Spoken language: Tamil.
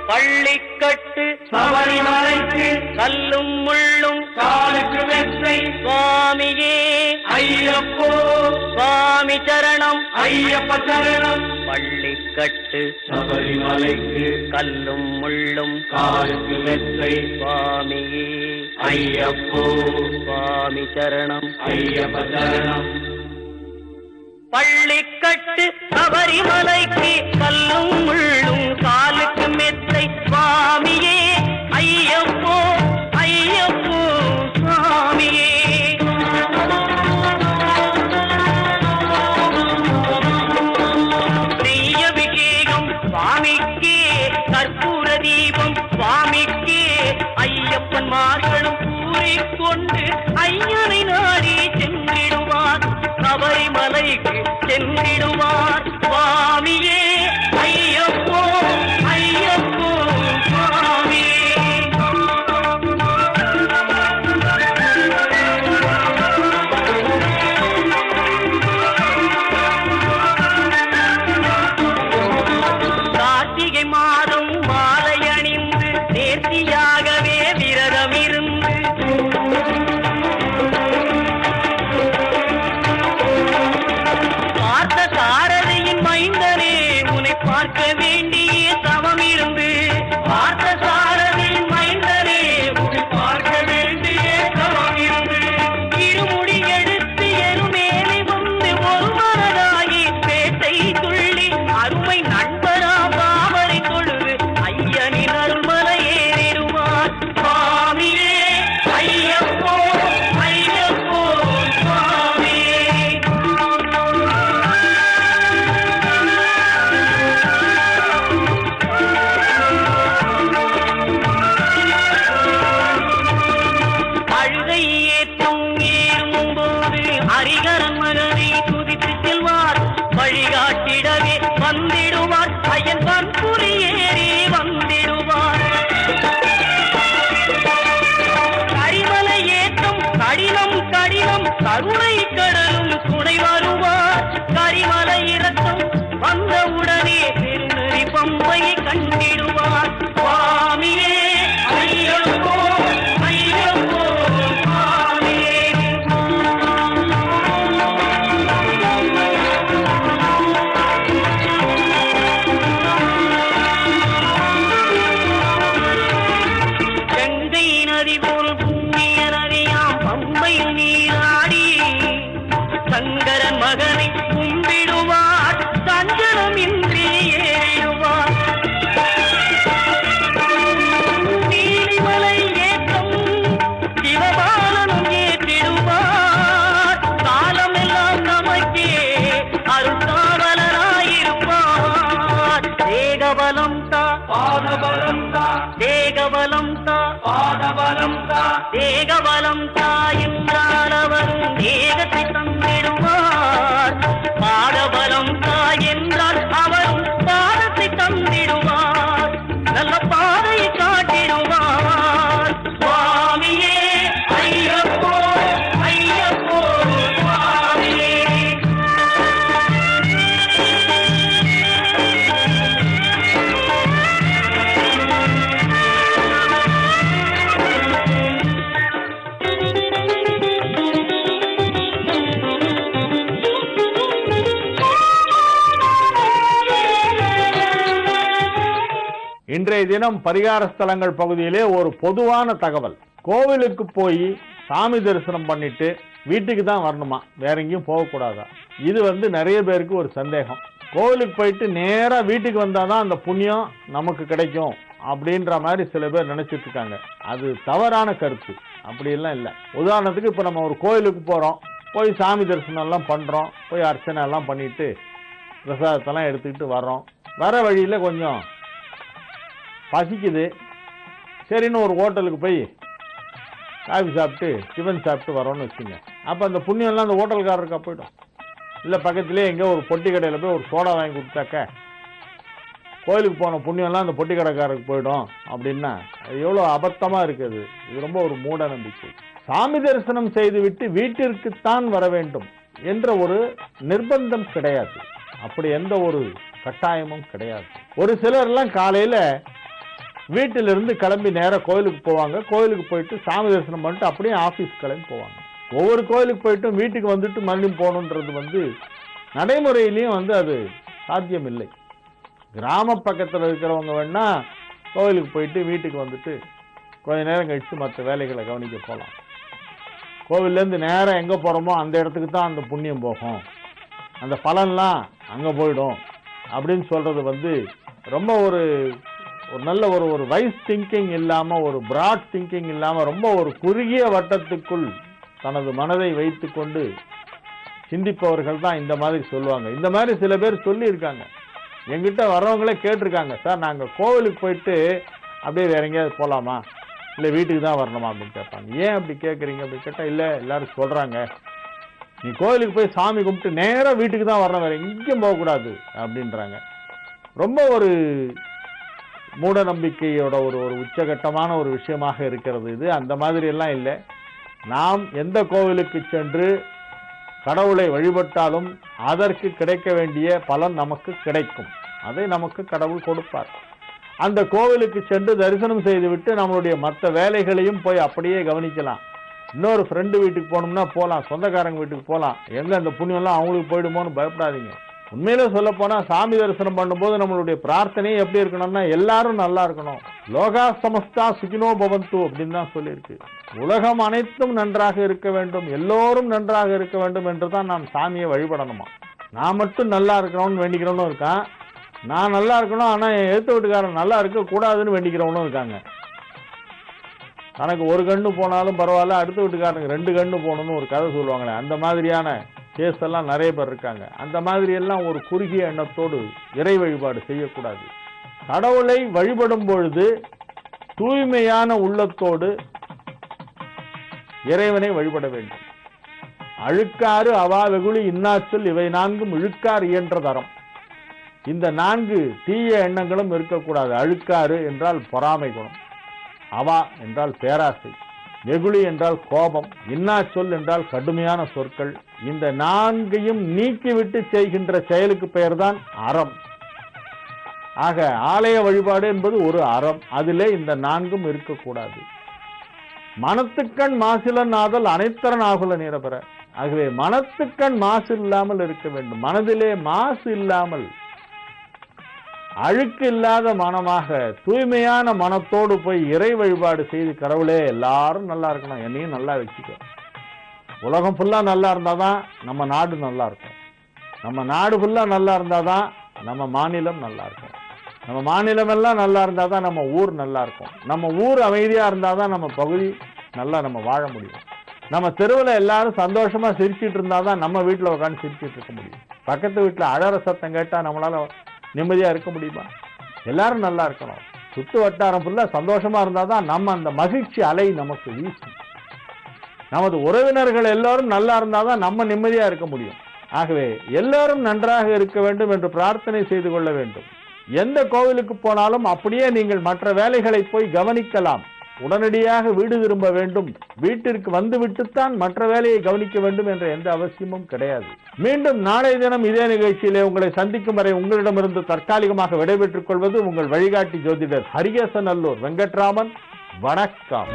பள்ளிக்கட்டு சபரிமலைக்கு கல்லும் முள்ளும் காலுக்கு மெத்தை சுவாமியே ஐயப்போ சுவாமி சரணம் ஐயப்ப சரணம். பள்ளிக்கட்டு சபரிமலைக்கு கல்லும் முள்ளும் காலுக்கு மெத்தை சுவாமியே ஐயப்போ சுவாமி சரணம் ஐயப்ப சரணம். பள்ளிக்கட்டு சபரிமலைக்கு கல்லும் முள்ளும் காலுக்கு மெத்தை சுவாமியே ஐயப்போ ஐயப்போ சுவாமியே. நெய்யபிஷேகம் சுவாமிக்கே கற்பூர தீபம் சுவாமிக்கே ஐயப்பன் மார்களும் கூறிக்கொண்டு ஐயனை நாடி சென்றிடுவார் சபரிமலைக்கு சென்றிடுவார் சுவாமியே ஐயப்போ ஐயப்போ சுவாமியே. கார்த்திகை மாதம் மாலை அணிந்து நேர்த்தியாகவே விரதம் இருந்து பார்த்த சாரதியின் மைந்தனே உன்னை பார்க்க வேண்டிய தவம் இருந்து பார்த்த சாரதியின் மைந்தனே உன்னை பார்க்க வேண்டிய தவம் இருந்து இருமுடி எடுத்து எருமேலை வந்து ஒரு மனதாகி பேட்டை துள்ளி அருமை நண்பரா பாவரை தொழுது ஐயனின் அருள்மலை ஏறிடுவார் சுவாமியே ஐயப்போ ஐயப்போ சுவாமியே. அழுகை ஏற்றும் ஏறும்போது ஹரிகரன் மகனை துதித்து செல்வார் வழிகாட்டிடவே வந்திடுவார் ஐயன் பன்புரி ஏறி வந்திடுவார். கரிமலை ஏற்றம் கடினம் கடினம் கருணை கடலும் துணை வருவார் கரிமலை இறக்கம் வந்தவுடனே பெருநெறி பம்பையை கண்டிடுவார் சுவாமியே ஐயப்போ ஐயப்போ சுவாமியே. கங்கை நதி போல் புண்ணிய நதியாம் பம்பையில் நீராடி சங்கரன் மகனை கும்பிடுவார் சஞ்சலமின்றி ஏறிடுவார். நீலிமலை ஏற்றம் சிவபாலனும் ஏற்றிடுவார் காலமெல்லாம் நமக்கே அருள்காவலராயிருப்பார். தேகபலம் தா பாதபலம் தா தேகபலம் தா பாதபலம் தா தேகபலம் தா என்றால் அவரும் தேகத்தை தந்திடுவார் பாதபலம் தா என்றால் அவரும் பாதத்தை தந்திடுவார் நல்ல பாதையை காட்டிடுவார் சுவாமியே ஐயப்போ ஐயப்போ சுவாமியே. இன்றைய தினம் பரிகார ஸ்தலங்கள் பகுதியிலே ஒரு பொதுவான தகவல். கோவிலுக்கு போய் சாமி தரிசனம் பண்ணிட்டு வீட்டுக்கு தான் வரணுமா, வேற எங்கேயும் போகக்கூடாதா? இது நிறைய பேருக்கு ஒரு சந்தேகம். கோவிலுக்கு போயிட்டு நேரா வீட்டுக்கு வந்தாதான் அந்த புண்ணியம் நமக்கு கிடைக்கும் அப்படின்ற மாதிரி சில பேர் நினைச்சிட்டு இருக்காங்க. அது தவறான கருத்து. அப்படி எல்லாம் இல்லை. உதாரணத்துக்கு இப்ப நம்ம ஒரு கோயிலுக்கு போறோம், போய் சாமி தரிசனம் எல்லாம் பண்றோம், போய் அர்ச்சனை எல்லாம் பண்ணிட்டு பிரசாதத்தெல்லாம் எடுத்துக்கிட்டு வர்றோம். வர வழியில கொஞ்சம் பசிக்குது, சரின்னு ஒரு ஹோட்டலுக்கு போய் காஃபி சாப்பிட்டு டிஃபன் சாப்பிட்டு வரோன்னு வச்சுங்க. அப்போ அந்த புண்ணியம்லாம் அந்த ஹோட்டல்காரருக்கா போய்டும். இல்லை பக்கத்துலேயே எங்கே ஒரு பொட்டி கடையில் போய் ஒரு சோடா வாங்கி கொடுத்தாக்க கோயிலுக்கு போன புண்ணியம்லாம் அந்த பொட்டி கடைக்காரருக்கு போயிடும் அப்படின்னா எவ்வளோ அபத்தமாக இருக்குது. இது ரொம்ப ஒரு மூட நம்பிக்கை. சாமி தரிசனம் செய்துவிட்டு வீட்டிற்குத்தான் வர வேண்டும் என்ற ஒரு நிர்பந்தம் கிடையாது. அப்படி எந்த ஒரு கட்டாயமும் கிடையாது. ஒரு சிலர்லாம் காலையில் வீட்டிலிருந்து கிளம்பி நேராக கோயிலுக்கு போவாங்க. கோயிலுக்கு போயிட்டு சாமி தரிசனம் பண்ணிட்டு அப்படியே ஆஃபீஸ் கிளம்பி போவாங்க. ஒவ்வொரு கோயிலுக்கு போயிட்டும் வீட்டுக்கு வந்துட்டு மறுபடியும் போகணுன்றது நடைமுறையிலையும் அது சாத்தியம் இல்லை. கிராம பக்கத்தில் இருக்கிறவங்க வேணா கோயிலுக்கு போயிட்டு வீட்டுக்கு வந்துட்டு கொஞ்ச நேரம் கழித்து மற்ற வேலைகளை கவனிக்க போகலாம். கோவிலேருந்து நேரம் எங்கே போகிறோமோ அந்த இடத்துக்கு தான் அந்த புண்ணியம் போகும், அந்த பலன்லாம் அங்கே போயிடும் அப்படின்னு சொல்கிறது ரொம்ப ஒரு நல்ல ஒரு வைஸ் திங்கிங் இல்லாமல், ஒரு பிராட் திங்கிங் இல்லாமல், ரொம்ப ஒரு குறுகிய வட்டத்துக்குள் தனது மனதை வைத்து கொண்டு சிந்திப்பவர்கள் தான் இந்த மாதிரி சொல்லுவாங்க. இந்த மாதிரி சில பேர் சொல்லியிருக்காங்க. எங்கிட்ட வர்றவங்களே கேட்டிருக்காங்க, சார் நாங்கள் கோவிலுக்கு போயிட்டு அப்படியே வேற எங்கேயாவது போகலாமா, இல்லை வீட்டுக்கு தான் வரணுமா அப்படின்னு கேட்பாங்க. ஏன் அப்படி கேட்குறீங்க அப்படின்னு கேட்டால், இல்லை எல்லாரும் சொல்கிறாங்க நீ கோவிலுக்கு போய் சாமி கும்பிட்டு நேராக வீட்டுக்கு தான் வரணும், வேற எங்கேயும் போகக்கூடாது அப்படின்றாங்க. ரொம்ப ஒரு மூட நம்பிக்கையோட ஒரு உச்சகட்டமான ஒரு விஷயமாக இருக்கிறது இது. அந்த மாதிரி எல்லாம் இல்லை. நாம் எந்த கோவிலுக்கு சென்று கடவுளை வழிபட்டாலும் அதற்கு கிடைக்க வேண்டிய பலன் நமக்கு கிடைக்கும். அதை நமக்கு கடவுள் கொடுப்பார். அந்த கோவிலுக்கு சென்று தரிசனம் செய்துவிட்டு நம்மளுடைய மற்ற வேலைகளையும் போய் அப்படியே கவனிக்கலாம். இன்னொரு ஃப்ரெண்டு வீட்டுக்கு போகணும்னா போகலாம், சொந்தக்காரங்க வீட்டுக்கு போகலாம். எங்க அந்த புண்ணியம்லாம் அவங்களுக்கு போயிடுமோன்னு பயப்படாதீங்க. உண்மையில சொல்ல போனா சாமி தரிசனம் பண்ணும்போது நம்மளுடைய பிரார்த்தனை எப்படி இருக்கணும்னா, எல்லாரும் நல்லா இருக்கணும். லோகா சமஸ்தா சுகினோ பவந்து அப்படின்னு தான் சொல்லியிருக்கு. உலகம் அனைத்தும் நன்றாக இருக்க வேண்டும், எல்லோரும் நன்றாக இருக்க வேண்டும் என்றுதான் நாம் சாமியை வழிபடணுமா. நான் மட்டும் நல்லா இருக்கணும்னு வேண்டிக்கிறவனும் இருக்கான், நான் நல்லா இருக்கணும் ஆனா என் எழுத்து வீட்டுக்காரன் நல்லா இருக்க கூடாதுன்னு வேண்டிக்கிறவனும் இருக்காங்க. தனக்கு ஒரு கண்ணு போனாலும் பரவாயில்ல, அடுத்த வீட்டுக்காரனுக்கு 2 கண்ணு போகணும்னு ஒரு கதை சொல்லுவாங்களே, அந்த மாதிரியான கேஸ் எல்லாம் நிறைய பேர் இருக்காங்க. அந்த மாதிரி எல்லாம் ஒரு குறுகிய எண்ணத்தோடு இறை வழிபாடு செய்யக்கூடாது. கடவுளை வழிபடும் பொழுது தூய்மையான உள்ளத்தோடு இறைவனை வழிபட வேண்டும். அழுக்காறு அவா வெகுளி இன்னாச்சொல் இவை 4 இழுக்கார் இயன்ற தரம். இந்த 4 தீய எண்ணங்களும் இருக்கக்கூடாது. அழுக்காறு என்றால் பொறாமை குணம், அவா என்றால் பேராசை, வெகுளி என்றால் கோபம், இன்னாச்சொல் என்றால் கடுமையான சொற்கள். இந்த 4ஐயும் நீக்கிவிட்டு செய்கின்ற செயலுக்கு பெயர்தான் அறம். ஆக ஆலய வழிபாடு என்பது ஒரு அறம். அதிலே இந்த 4ம் இருக்கக்கூடாது. மனத்துக்கண் மாசிலன் ஆதல் அனைத்தரன் ஆகுல நீரபெற. ஆகவே மனத்துக்கண் மாசு இல்லாமல் இருக்க வேண்டும். மனதிலே மாசு இல்லாமல், அழுக்கு இல்லாத மனமாக தூய்மையான மனத்தோடு போய் இறை வழிபாடு செய்து, கடவுளே எல்லாரும் நல்லா இருக்கணும், என்னையும் நல்லா வச்சுக்கோ. உலகம் ஃபுல்லா நல்லா இருந்தாதான் நம்ம நாடு நல்லா இருக்கும். நம்ம நாடு ஃபுல்லா நல்லா இருந்தாதான் நம்ம மாநிலம் நல்லா இருக்கும். நம்ம மாநிலம் எல்லாம் நல்லா இருந்தாதான் நம்ம ஊர் நல்லா இருக்கும். நம்ம ஊர் அமைதியா இருந்தாதான் நம்ம பகுதி நல்லா நம்ம வாழ முடியும். நம்ம தெருவில் எல்லாரும் சந்தோஷமா சிரிச்சிட்டு இருந்தாதான் நம்ம வீட்டில் உட்காந்து சிரிச்சிட்டு இருக்க முடியும். பக்கத்து வீட்டில் அழற சத்தம் கேட்டா நம்மளால நிம்மதியா இருக்க முடியுமா? எல்லாரும் நல்லா இருக்கணும். சுத்து வட்டாரம் ஃபுல்லா சந்தோஷமா இருந்தாதான் நம்ம அந்த மகிழ்ச்சி அலை நமக்கு வீசும். நமது உறவினர்கள் எல்லாரும் நல்லா இருந்தாதான் நம்ம நிம்மதியா இருக்க முடியும். ஆகவே எல்லாரும் நன்றாக இருக்க வேண்டும் என்று பிரார்த்தனை செய்து கொள்ள வேண்டும். எந்த கோவிலுக்கு போனாலும் அப்படியே நீங்கள் மற்ற வேலைகளை போய் கவனிக்கலாம். உடனடியாக வீடு திரும்ப வேண்டும், வீட்டிற்கு வந்துவிட்டுத்தான் மற்ற வேலையை கவனிக்க வேண்டும் என்ற எந்த அவசியமும் கிடையாது. மீண்டும் நாளைய தினம் இதே நிகழ்ச்சியிலே உங்களை சந்திக்கும் வரை உங்களிடமிருந்து தற்காலிகமாக விடைபெற்றுக் கொள்வது உங்கள் வழிகாட்டி ஜோதிடர் ஹரிகேசநல்லூர் வெங்கட்ராமன். வணக்கம்.